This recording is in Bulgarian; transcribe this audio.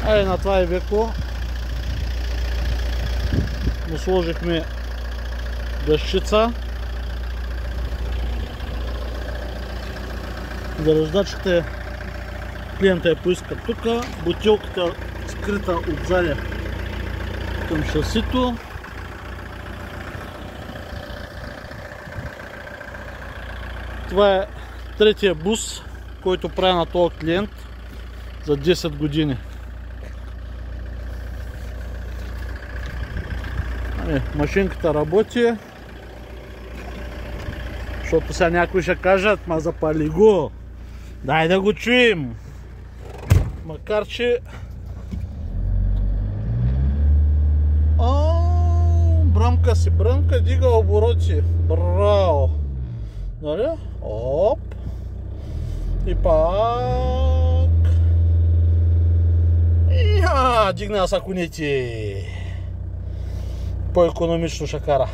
На това Ивеко му сложихме дъщица. Зареждачката клиента я поиска тук. Бутилката скрита отзади към шасито. Това е третия бус, който прави на този клиент за 10 години. Машинката работи, защото сега някои ще кажат, ма запали го, дай да го чуем. Макар че бръмка си бръмка, дига обороти. Браво! Нали? Оп! И пак дигна са конете. По-икономично ще кара.